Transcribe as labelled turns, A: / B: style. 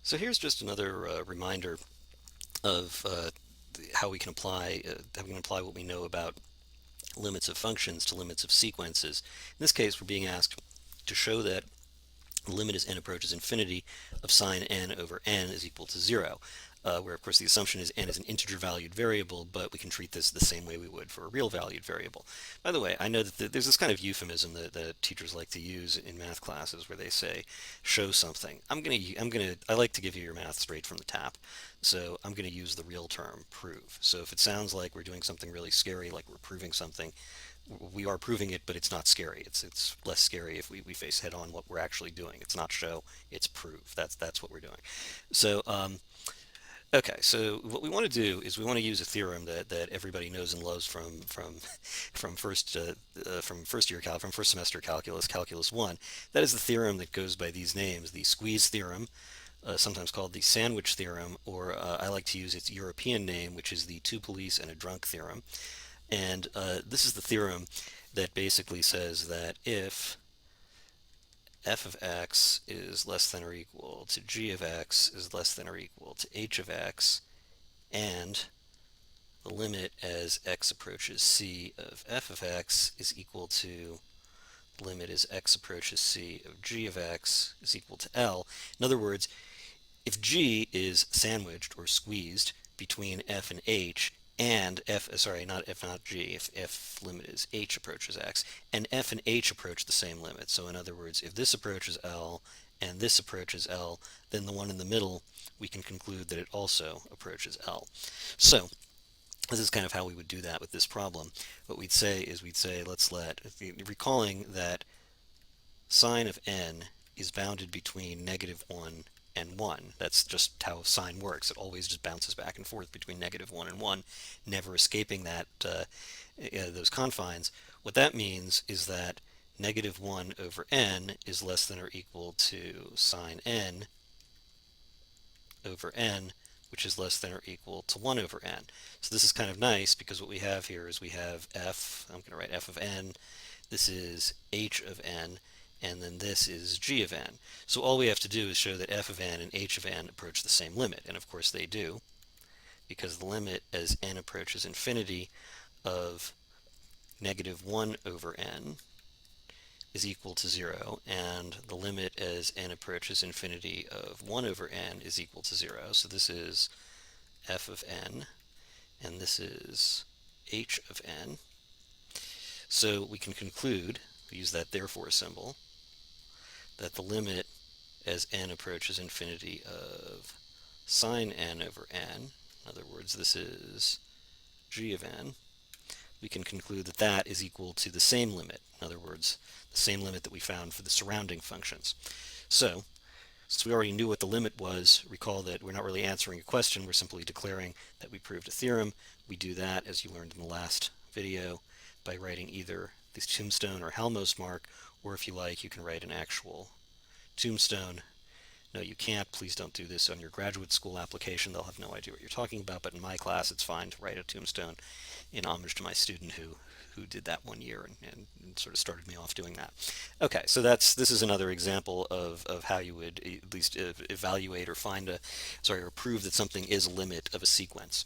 A: So here's just another reminder of how we can apply what we know about limits of functions to limits of sequences. In this case, we're being asked to show that the limit as n approaches infinity of sine n over n is equal to 0, where of course the assumption is n is an integer valued variable, but we can treat this the same way we would for a real valued variable. By the way, I know that there's this kind of euphemism that teachers like to use in math classes where they say show something. I like to give you your math straight from the tap, so I'm going to use the real term prove. So if it sounds like we're doing something really scary, like we're proving something, we are proving it, but it's not scary. It's less scary if we face head on what we're actually doing. It's not show, it's prove. That's what we're doing. So okay, so what we want to do is we want to use a theorem that everybody knows and loves from first semester calculus, calculus one. That is the theorem that goes by these names: the squeeze theorem, sometimes called the sandwich theorem, or I like to use its European name, which is the two police and a drunk theorem. And this is the theorem that basically says that if f of x is less than or equal to g of x is less than or equal to h of x, and the limit as x approaches c of f of x is equal to the limit as x approaches c of g of x is equal to L. In other words, if g is sandwiched or squeezed between f and h, and not g, if f limit is h approaches x, and f and h approach the same limit. So in other words, if this approaches L and this approaches L, then the one in the middle, we can conclude that it also approaches L. So this is kind of how we would do that with this problem. What we'd say is recalling that sine of n is bounded between -1 and 1. That's just how sine works. It always just bounces back and forth between -1 and 1, never escaping those confines. What that means is that -1 over n is less than or equal to sine n over n, which is less than or equal to 1 over n. So this is kind of nice because what we have here is we have I'm going to write f of n, this is h of n, and then this is g of n. So all we have to do is show that f of n and h of n approach the same limit, and of course they do, because the limit as n approaches infinity of -1 over n is equal to 0, and the limit as n approaches infinity of 1 over n is equal to 0. So this is f of n, and this is h of n. So we can conclude, we use that therefore symbol, that the limit as n approaches infinity of sine n over n, in other words, this is g of n, we can conclude that that is equal to the same limit, in other words, the same limit that we found for the surrounding functions. So, since we already knew what the limit was, recall that we're not really answering a question, we're simply declaring that we proved a theorem. We do that, as you learned in the last video, by writing either the tombstone or Helmholtz mark, or if you like, you can write an actual tombstone. No, you can't. Please don't do this on your graduate school application. They'll have no idea what you're talking about, but in my class it's fine to write a tombstone in homage to my student who did that one year and sort of started me off doing that. Okay, so this is another example of how you would at least evaluate or or prove that something is a limit of a sequence.